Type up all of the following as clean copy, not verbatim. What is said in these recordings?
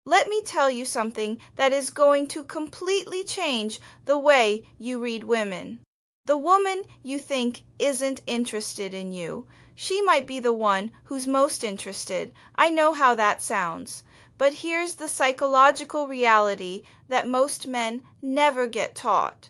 Let me tell you something that is going to completely change the way you read women. The woman you think isn't interested in you, she might be the one who's most interested. I know how that sounds. But here's the psychological reality that most men never get taught.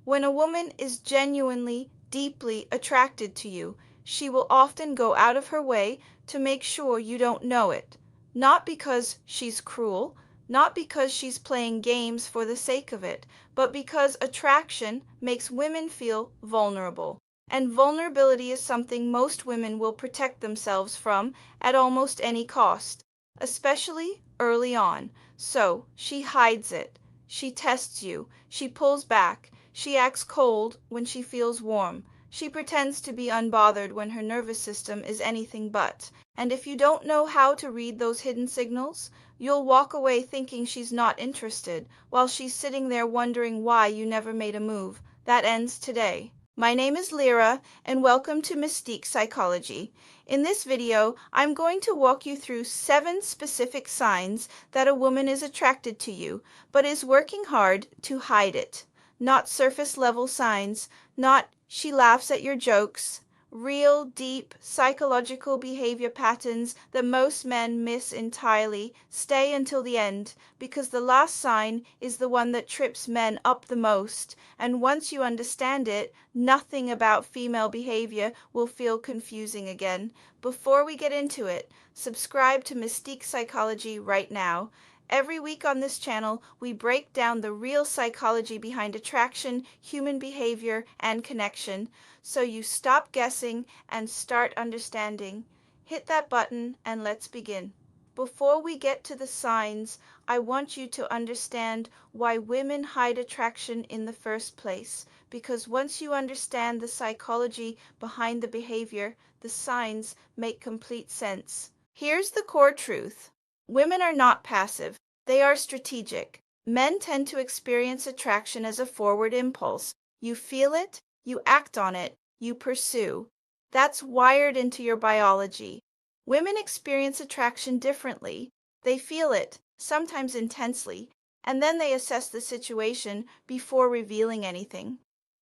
When a woman is genuinely, deeply attracted to you, she will often go out of her way to make sure you don't know it. Not because she's cruel, not because she's playing games for the sake of it, but because attraction makes women feel vulnerable. And vulnerability is something most women will protect themselves from at almost any cost, especially early on. So she hides it. She tests you. She pulls back. She acts cold when she feels warm. She pretends to be unbothered when her nervous system is anything but. And if you don't know how to read those hidden signals, you'll walk away thinking she's not interested, while she's sitting there wondering why you never made a move. That ends today. My name is Lira, and welcome to Mystique Psychology. In this video, I'm going to walk you through 7 specific signs that a woman is attracted to you, but is working hard to hide it. Not surface level signs, not she laughs at your jokes, real, deep, psychological behavior patterns that most men miss entirely. Stay until the end, because the last sign is the one that trips men up the most, and once you understand it, nothing about female behavior will feel confusing again. Before we get into it, subscribe to Mystique Psychology right now. Every week on this channel, we break down the real psychology behind attraction, human behavior, and connection, so you stop guessing and start understanding. Hit that button and let's begin. Before we get to the signs, I want you to understand why women hide attraction in the first place, because once you understand the psychology behind the behavior, the signs make complete sense. Here's the core truth. Women are not passive, they are strategic. Men tend to experience attraction as a forward impulse. You feel it, you act on it, you pursue. That's wired into your biology. Women experience attraction differently. They feel it, sometimes intensely, and then they assess the situation before revealing anything.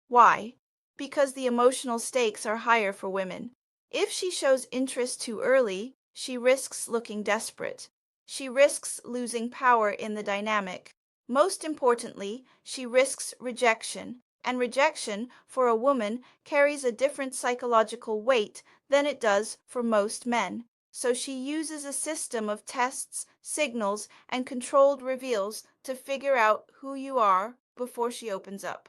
Why? Because the emotional stakes are higher for women. If she shows interest too early, she risks looking desperate. She risks losing power in the dynamic. Most importantly, she risks rejection, and rejection for a woman carries a different psychological weight than it does for most men. So she uses a system of tests, signals, and controlled reveals to figure out who you are before she opens up.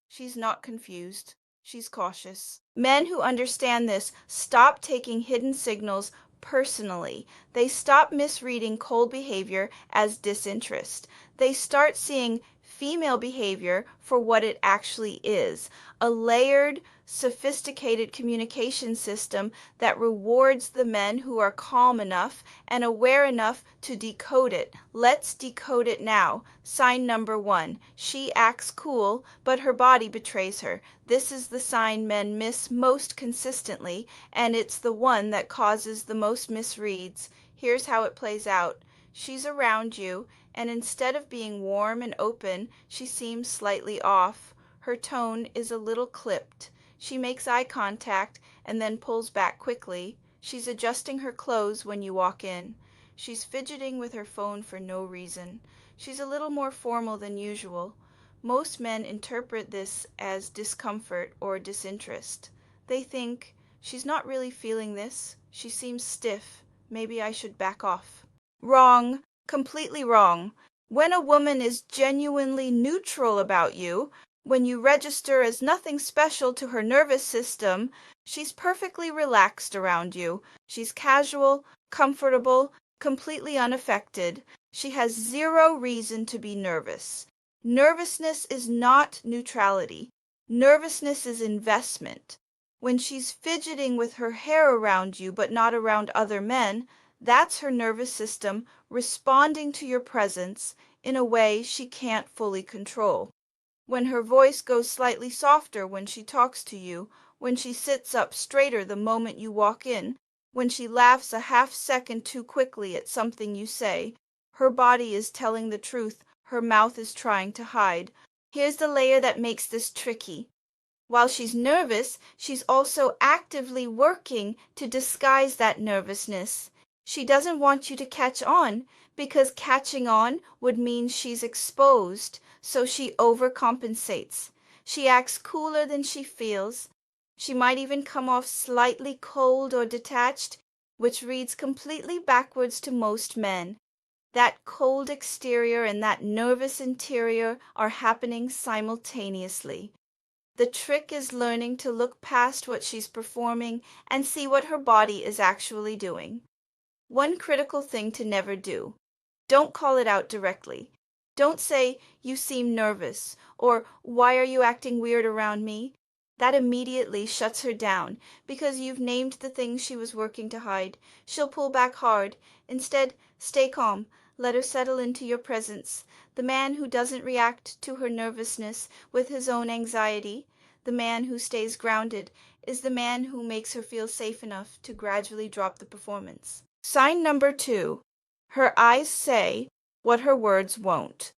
She's not confused. She's cautious. Men who understand this stop taking hidden signals personally. They stop misreading cold behavior as disinterest. They start seeing female behavior for what it actually is, a layered, sophisticated communication system that rewards the men who are calm enough and aware enough to decode it. Let's decode it now. Sign number 1. She acts cool, but her body betrays her. This is the sign men miss most consistently, and it's the one that causes the most misreads. Here's how it plays out. She's around you, and instead of being warm and open, she seems slightly off. Her tone is a little clipped. She makes eye contact and then pulls back quickly. She's adjusting her clothes when you walk in. She's fidgeting with her phone for no reason. She's a little more formal than usual. Most men interpret this as discomfort or disinterest. They think, she's not really feeling this. She seems stiff. Maybe I should back off. Wrong. Completely wrong. When a woman is genuinely neutral about you, when you register as nothing special to her nervous system, she's perfectly relaxed around you. She's casual, comfortable, completely unaffected. She has zero reason to be nervous. Nervousness is not neutrality. Nervousness is investment. When she's fidgeting with her hair around you but not around other men, that's her nervous system responding to your presence in a way she can't fully control. When her voice goes slightly softer when she talks to you, when she sits up straighter the moment you walk in, when she laughs a half second too quickly at something you say, Her body is telling the truth, her mouth is trying to hide. Here's the layer that makes this tricky. While she's nervous, she's also actively working to disguise that nervousness. She doesn't want you to catch on, because catching on would mean she's exposed, so she overcompensates. She acts cooler than she feels. She might even come off slightly cold or detached, which reads completely backwards to most men. That cold exterior and that nervous interior are happening simultaneously. The trick is learning to look past what she's performing and see what her body is actually doing. One critical thing to never do: don't call it out directly. Don't say, "You seem nervous," or "Why are you acting weird around me?" That immediately shuts her down, because you've named the thing she was working to hide. She'll pull back hard. Instead, stay calm. Let her settle into your presence. The man who doesn't react to her nervousness with his own anxiety, the man who stays grounded, is the man who makes her feel safe enough to gradually drop the performance. Sign number 2. Her eyes say what her words won't.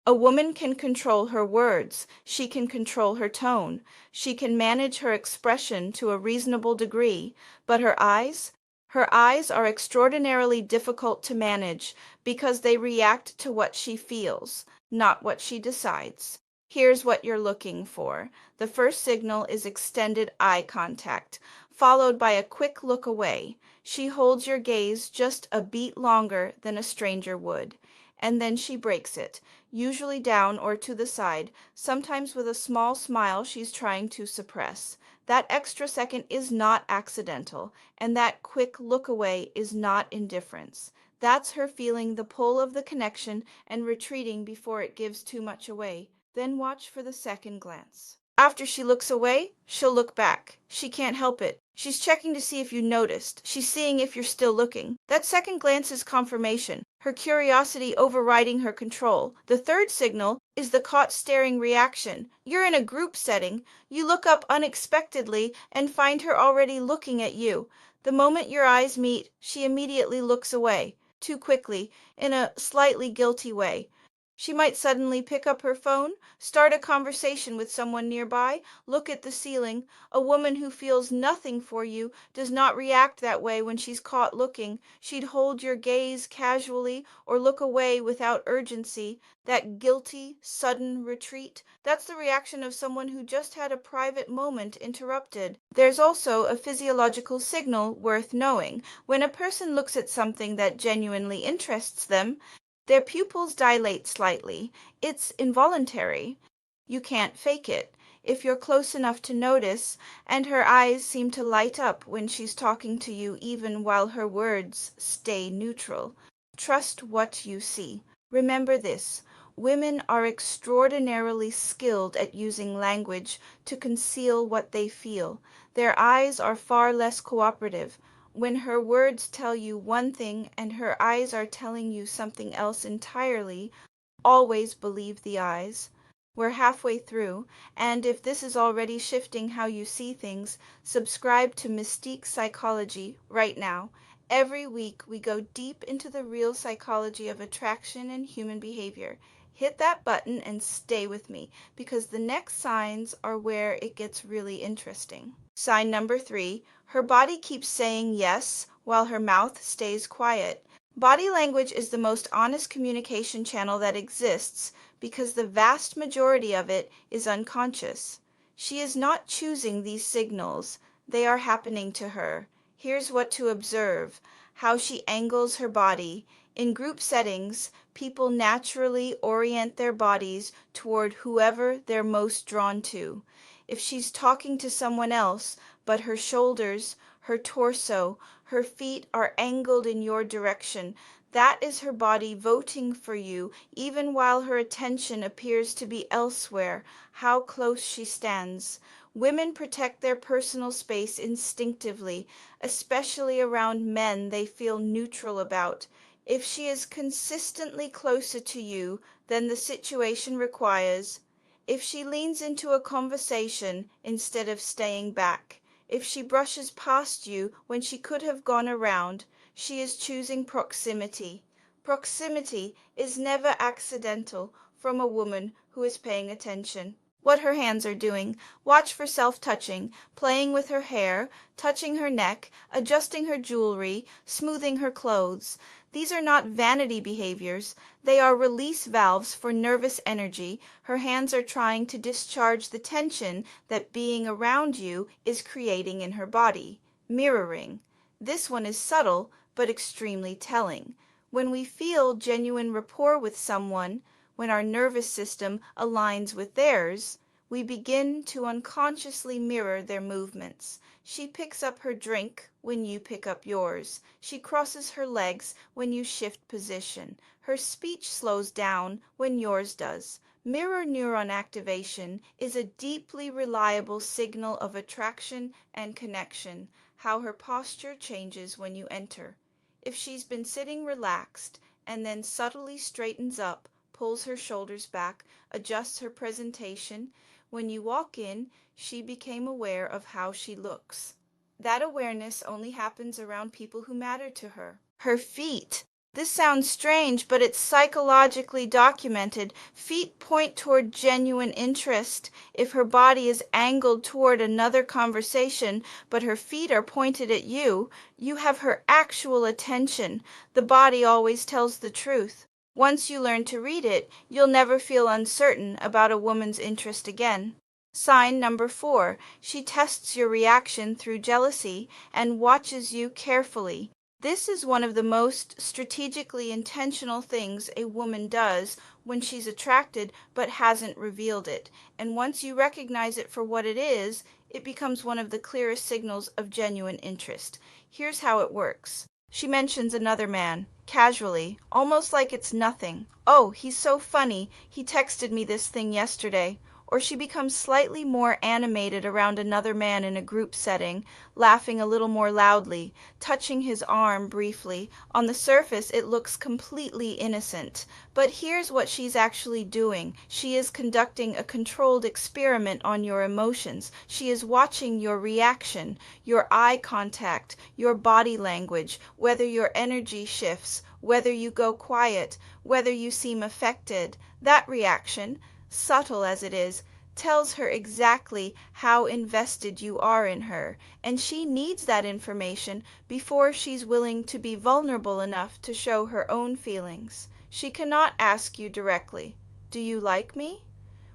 A woman can control her words. She can control her tone. She can manage her expression to a reasonable degree, but her eyes? Her eyes are extraordinarily difficult to manage because they react to what she feels, not what she decides. Here's what you're looking for. The first signal is extended eye contact, followed by a quick look away. She holds your gaze just a beat longer than a stranger would, and then she breaks it, usually down or to the side, sometimes with a small smile she's trying to suppress. That extra second is not accidental, and that quick look away is not indifference. That's her feeling the pull of the connection and retreating before it gives too much away. Then watch for the second glance. After she looks away, she'll look back. She can't help it. She's checking to see if you noticed. She's seeing if you're still looking. That second glance is confirmation, her curiosity overriding her control. The third signal is the caught staring reaction. You're in a group setting. You look up unexpectedly and find her already looking at you. The moment your eyes meet, she immediately looks away, too quickly, in a slightly guilty way. She might suddenly pick up her phone, start a conversation with someone nearby, look at the ceiling. A woman who feels nothing for you does not react that way when she's caught looking. She'd hold your gaze casually or look away without urgency. That guilty, sudden retreat, that's the reaction of someone who just had a private moment interrupted. There's also a physiological signal worth knowing. When a person looks at something that genuinely interests them, their pupils dilate slightly. It's involuntary. You can't fake it. If you're close enough to notice, and her eyes seem to light up when she's talking to you even while her words stay neutral, trust what you see. Remember this: women are extraordinarily skilled at using language to conceal what they feel. Their eyes are far less cooperative. When her words tell you one thing and her eyes are telling you something else entirely, always believe the eyes. We're halfway through, and if this is already shifting how you see things, subscribe to Mystique Psychology right now. Every week we go deep into the real psychology of attraction and human behavior. Hit that button and stay with me, because the next signs are where it gets really interesting. Sign number 3, her body keeps saying yes while her mouth stays quiet. Body language is the most honest communication channel that exists because the vast majority of it is unconscious. She is not choosing these signals, they are happening to her. Here's what to observe: how she angles her body. In group settings, people naturally orient their bodies toward whoever they're most drawn to. If she's talking to someone else, but her shoulders, her torso, her feet are angled in your direction, that is her body voting for you, even while her attention appears to be elsewhere. How close she stands. Women protect their personal space instinctively, especially around men they feel neutral about. If she is consistently closer to you than the situation requires, if she leans into a conversation instead of staying back, if she brushes past you when she could have gone around, she is choosing proximity. Proximity is never accidental from a woman who is paying attention. What her hands are doing. Watch for self-touching, playing with her hair, touching her neck, adjusting her jewelry, smoothing her clothes. These are not vanity behaviors. They are release valves for nervous energy. Her hands are trying to discharge the tension that being around you is creating in her body. Mirroring. This one is subtle, but extremely telling. When we feel genuine rapport with someone, when our nervous system aligns with theirs, we begin to unconsciously mirror their movements. She picks up her drink when you pick up yours. She crosses her legs when you shift position. Her speech slows down when yours does. Mirror neuron activation is a deeply reliable signal of attraction and connection. How her posture changes when you enter. If she's been sitting relaxed and then subtly straightens up, pulls her shoulders back, adjusts her presentation, when you walk in, she became aware of how she looks. That awareness only happens around people who matter to her. Her feet. This sounds strange, but it's psychologically documented. Feet point toward genuine interest. If her body is angled toward another conversation, but her feet are pointed at you, you have her actual attention. The body always tells the truth. Once you learn to read it, you'll never feel uncertain about a woman's interest again. Sign number 4. She tests your reaction through jealousy and watches you carefully. This is one of the most strategically intentional things a woman does when she's attracted but hasn't revealed it. And once you recognize it for what it is, it becomes one of the clearest signals of genuine interest. Here's how it works. She mentions another man, casually, almost like it's nothing. "Oh, he's so funny. He texted me this thing yesterday." Or she becomes slightly more animated around another man in a group setting, laughing a little more loudly, touching his arm briefly. On the surface, it looks completely innocent. But here's what she's actually doing. She is conducting a controlled experiment on your emotions. She is watching your reaction, your eye contact, your body language, whether your energy shifts, whether you go quiet, whether you seem affected. That reaction, subtle as it is, tells her exactly how invested you are in her, and she needs that information before she's willing to be vulnerable enough to show her own feelings. She cannot ask you directly, "Do you like me?"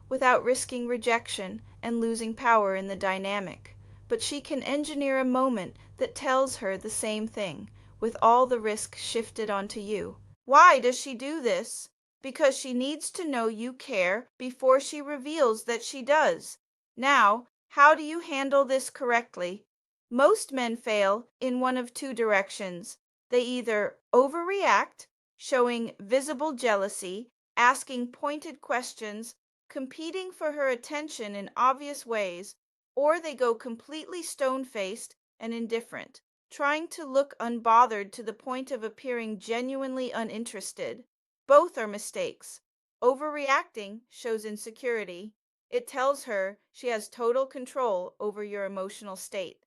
without risking rejection and losing power in the dynamic. But she can engineer a moment that tells her the same thing, with all the risk shifted onto you. Why does she do this? Because she needs to know you care before she reveals that she does. Now, how do you handle this correctly? Most men fail in one of two directions. They either overreact, showing visible jealousy, asking pointed questions, competing for her attention in obvious ways, or they go completely stone-faced and indifferent, trying to look unbothered to the point of appearing genuinely uninterested. Both are mistakes. Overreacting shows insecurity. It tells her she has total control over your emotional state,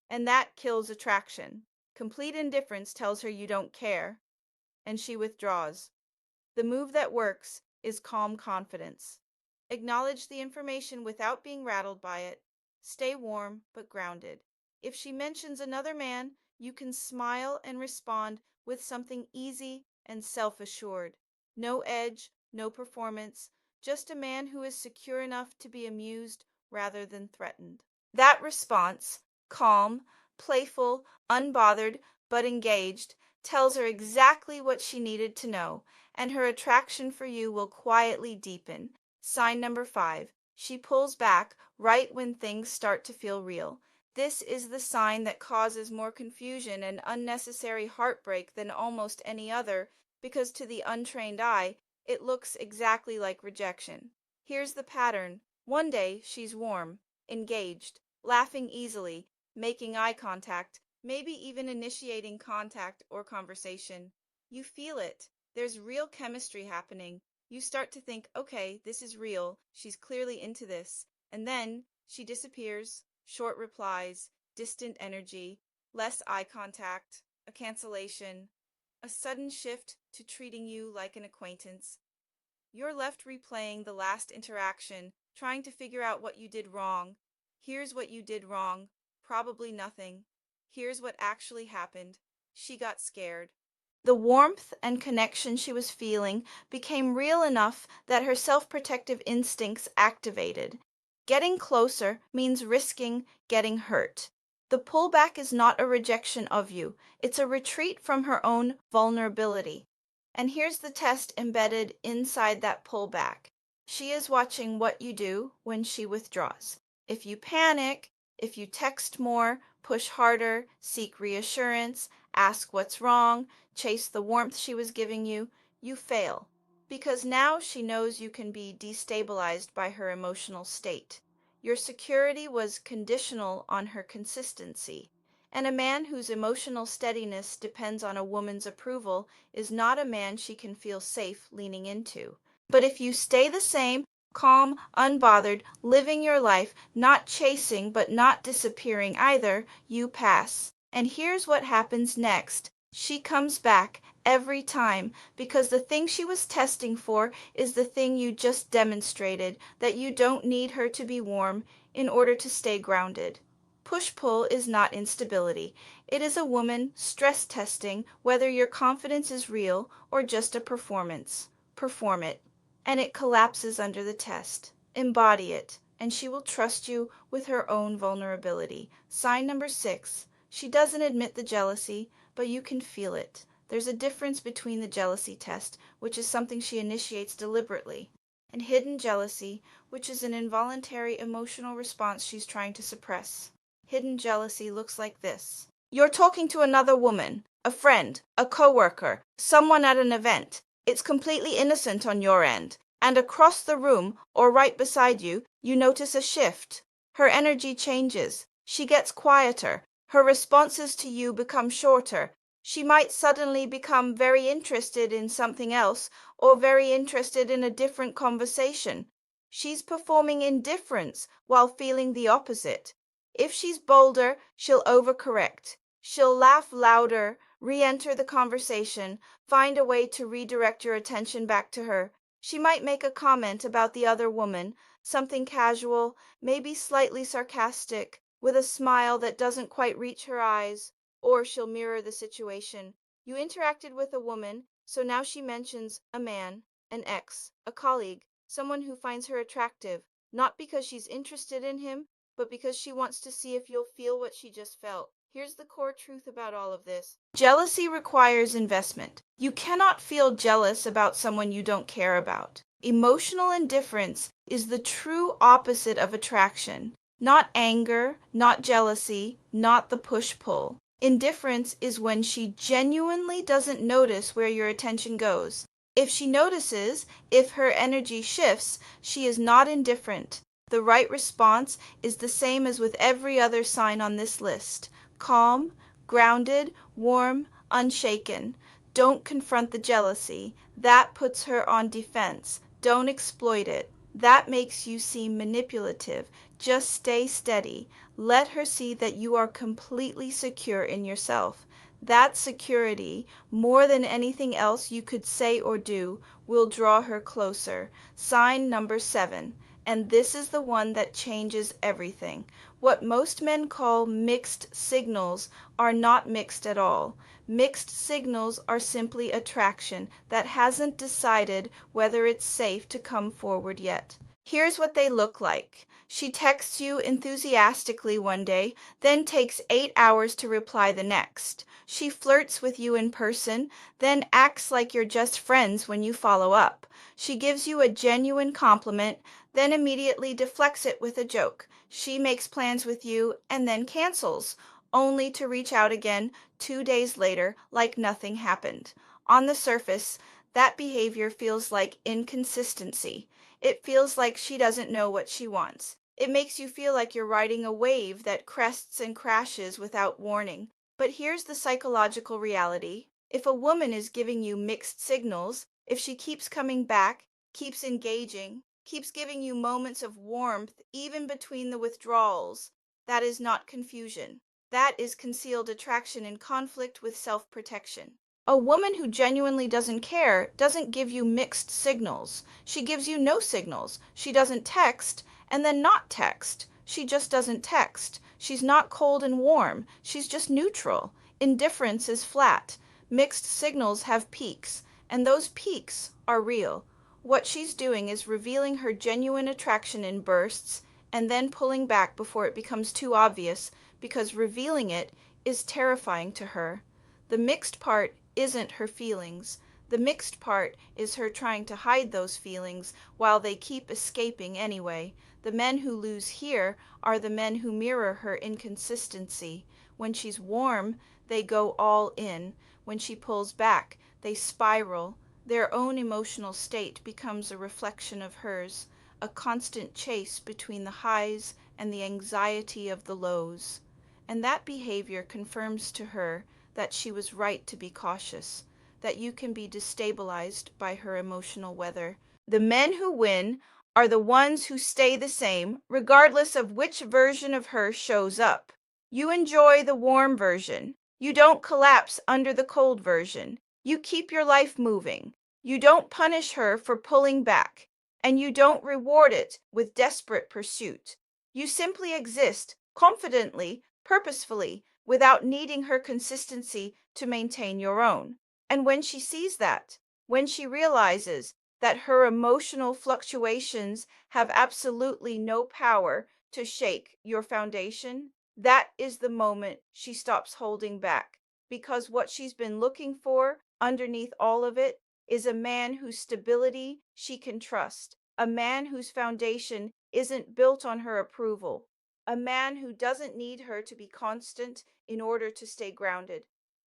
and that kills attraction. Complete indifference tells her you don't care, and she withdraws. The move that works is calm confidence. Acknowledge the information without being rattled by it. Stay warm but grounded. If she mentions another man, you can smile and respond with something easy and self-assured. No edge, no performance, just a man who is secure enough to be amused rather than threatened. That response, calm, playful, unbothered, but engaged, tells her exactly what she needed to know, and her attraction for you will quietly deepen. Sign number 5. She pulls back right when things start to feel real. This is the sign that causes more confusion and unnecessary heartbreak than almost any other, because to the untrained eye, it looks exactly like rejection. Here's the pattern. One day, she's warm, engaged, laughing easily, making eye contact, maybe even initiating contact or conversation. You feel it. There's real chemistry happening. You start to think, okay, this is real. She's clearly into this. And then she disappears, short replies, distant energy, less eye contact, a cancellation. A sudden shift to treating you like an acquaintance. You're left replaying the last interaction, trying to figure out what you did wrong. Here's what you did wrong. Probably nothing. Here's what actually happened. She got scared. The warmth and connection she was feeling became real enough that her self-protective instincts activated. Getting closer means risking getting hurt. The pullback is not a rejection of you, it's a retreat from her own vulnerability. And here's the test embedded inside that pullback. She is watching what you do when she withdraws. If you panic, if you text more, push harder, seek reassurance, ask what's wrong, chase the warmth she was giving you, you fail. Because now she knows you can be destabilized by her emotional state. Your security was conditional on her consistency. And a man whose emotional steadiness depends on a woman's approval is not a man she can feel safe leaning into. But if you stay the same, calm, unbothered, living your life, not chasing but not disappearing either, you pass. And here's what happens next. She comes back every time because the thing she was testing for is the thing you just demonstrated, that you don't need her to be warm in order to stay grounded. Push-pull is not instability. It is a woman stress testing whether your confidence is real or just a performance. Perform it, and it collapses under the test. Embody it, and she will trust you with her own vulnerability. Sign number 6. She doesn't admit the jealousy, but you can feel it. There's a difference between the jealousy test, which is something she initiates deliberately, and hidden jealousy, which is an involuntary emotional response she's trying to suppress. Hidden jealousy looks like this. You're talking to another woman, a friend, a coworker, someone at an event. It's completely innocent on your end. And across the room, or right beside you, you notice a shift. Her energy changes. She gets quieter. Her responses to you become shorter. She might suddenly become very interested in something else, or very interested in a different conversation. She's performing indifference while feeling the opposite. If she's bolder, she'll overcorrect. She'll laugh louder, re-enter the conversation, find a way to redirect your attention back to her. She might make a comment about the other woman, something casual, maybe slightly sarcastic, with a smile that doesn't quite reach her eyes, or she'll mirror the situation. You interacted with a woman, so now she mentions a man, an ex, a colleague, someone who finds her attractive, not because she's interested in him, but because she wants to see if you'll feel what she just felt. Here's the core truth about all of this. Jealousy requires investment. You cannot feel jealous about someone you don't care about. Emotional indifference is the true opposite of attraction. Not anger, not jealousy, not the push-pull. Indifference is when she genuinely doesn't notice where your attention goes. If she notices, if her energy shifts, she is not indifferent. The right response is the same as with every other sign on this list. Calm, grounded, warm, unshaken. Don't confront the jealousy. That puts her on defense. Don't exploit it. That makes you seem manipulative. Just stay steady. Let her see that you are completely secure in yourself. That security, more than anything else you could say or do, will draw her closer. Sign number 7. And this is the one that changes everything. What most men call mixed signals are not mixed at all. Mixed signals are simply attraction that hasn't decided whether it's safe to come forward yet. Here's what they look like. She texts you enthusiastically one day, then takes 8 hours to reply the next. She flirts with you in person, then acts like you're just friends when you follow up. She gives you a genuine compliment, then immediately deflects it with a joke. She makes plans with you and then cancels, only to reach out again 2 days later like nothing happened. On the surface, that behavior feels like inconsistency. It feels like she doesn't know what she wants. It makes you feel like you're riding a wave that crests and crashes without warning. But here's the psychological reality. If a woman is giving you mixed signals, if she keeps coming back, keeps engaging, keeps giving you moments of warmth even between the withdrawals, that is not confusion. That is concealed attraction in conflict with self-protection. A woman who genuinely doesn't care doesn't give you mixed signals. She gives you no signals. She doesn't text and then not text. She just doesn't text. She's not cold and warm. She's just neutral. Indifference is flat. Mixed signals have peaks, and those peaks are real. What she's doing is revealing her genuine attraction in bursts and then pulling back before it becomes too obvious, because revealing it is terrifying to her. The mixed part isn't her feelings. The mixed part is her trying to hide those feelings while they keep escaping anyway. The men who lose here are the men who mirror her inconsistency. When she's warm, they go all in. When she pulls back, they spiral. Their own emotional state becomes a reflection of hers, a constant chase between the highs and the anxiety of the lows. And that behavior confirms to her that she was right to be cautious, that you can be destabilized by her emotional weather. The men who win are the ones who stay the same, regardless of which version of her shows up. You enjoy the warm version. You don't collapse under the cold version. You keep your life moving. You don't punish her for pulling back, and you don't reward it with desperate pursuit. You simply exist confidently, purposefully, without needing her consistency to maintain your own. And when she sees that, when she realizes that her emotional fluctuations have absolutely no power to shake your foundation, that is the moment she stops holding back. Because what she's been looking for underneath all of it is a man whose stability she can trust, a man whose foundation isn't built on her approval, a man who doesn't need her to be constant in order to stay grounded.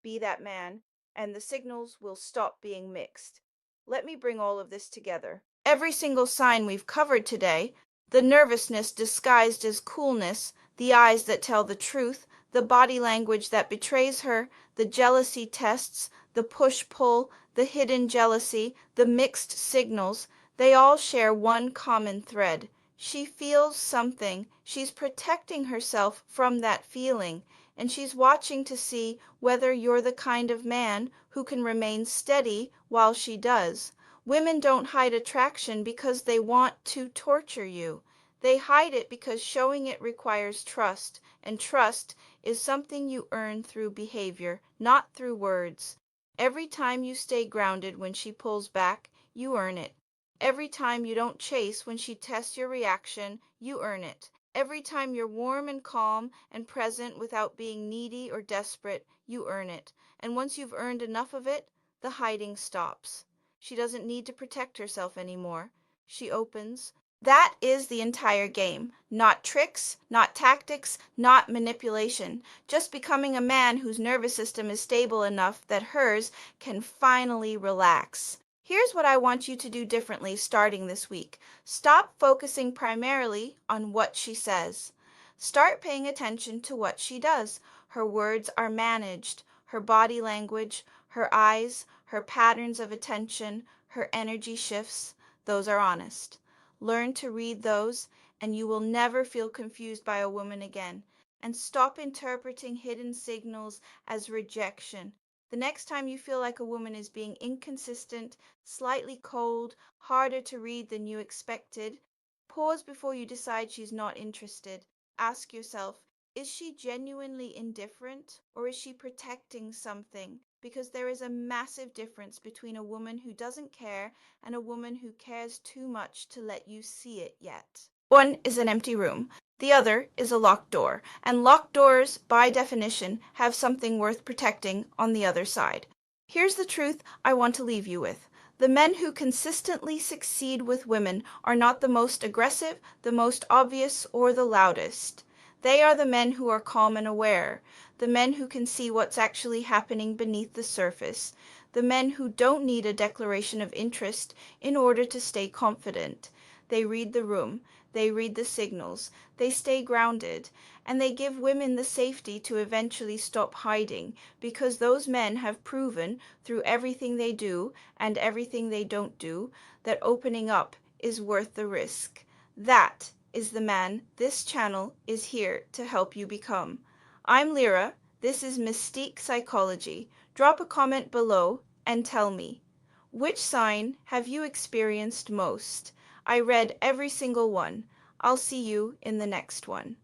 Be that man, and the signals will stop being mixed. Let me bring all of this together. Every single sign we've covered today, the nervousness disguised as coolness, the eyes that tell the truth, the body language that betrays her, the jealousy tests, the push-pull, the hidden jealousy, the mixed signals, they all share one common thread. She feels something. She's protecting herself from that feeling, and she's watching to see whether you're the kind of man who can remain steady while she does. Women don't hide attraction because they want to torture you. They hide it because showing it requires trust, and trust is something you earn through behavior, not through words. Every time you stay grounded when she pulls back, you earn it. Every time you don't chase when she tests your reaction, you earn it. Every time you're warm and calm and present without being needy or desperate, you earn it. And once you've earned enough of it, the hiding stops. She doesn't need to protect herself anymore. She opens. That is the entire game. Not tricks, not tactics, not manipulation. Just becoming a man whose nervous system is stable enough that hers can finally relax. Here's what I want you to do differently starting this week. Stop focusing primarily on what she says. Start paying attention to what she does. Her words are managed. Her body language, her eyes, her patterns of attention, her energy shifts, those are honest. Learn to read those, and you will never feel confused by a woman again. And stop interpreting hidden signals as rejection. The next time you feel like a woman is being inconsistent, slightly cold, harder to read than you expected, pause before you decide she's not interested. Ask yourself, is she genuinely indifferent, or is she protecting something? Because there is a massive difference between a woman who doesn't care and a woman who cares too much to let you see it yet. One is an empty room. The other is a locked door, and locked doors, by definition, have something worth protecting on the other side. Here's the truth I want to leave you with. The men who consistently succeed with women are not the most aggressive, the most obvious, or the loudest. They are the men who are calm and aware, the men who can see what's actually happening beneath the surface, the men who don't need a declaration of interest in order to stay confident. They read the room. They read the signals, they stay grounded, and they give women the safety to eventually stop hiding, because those men have proven through everything they do and everything they don't do that opening up is worth the risk. That is the man this channel is here to help you become. I'm Lira. This is Mystique Psychology. Drop a comment below and tell me, which sign have you experienced most? I read every single one. I'll see you in the next one.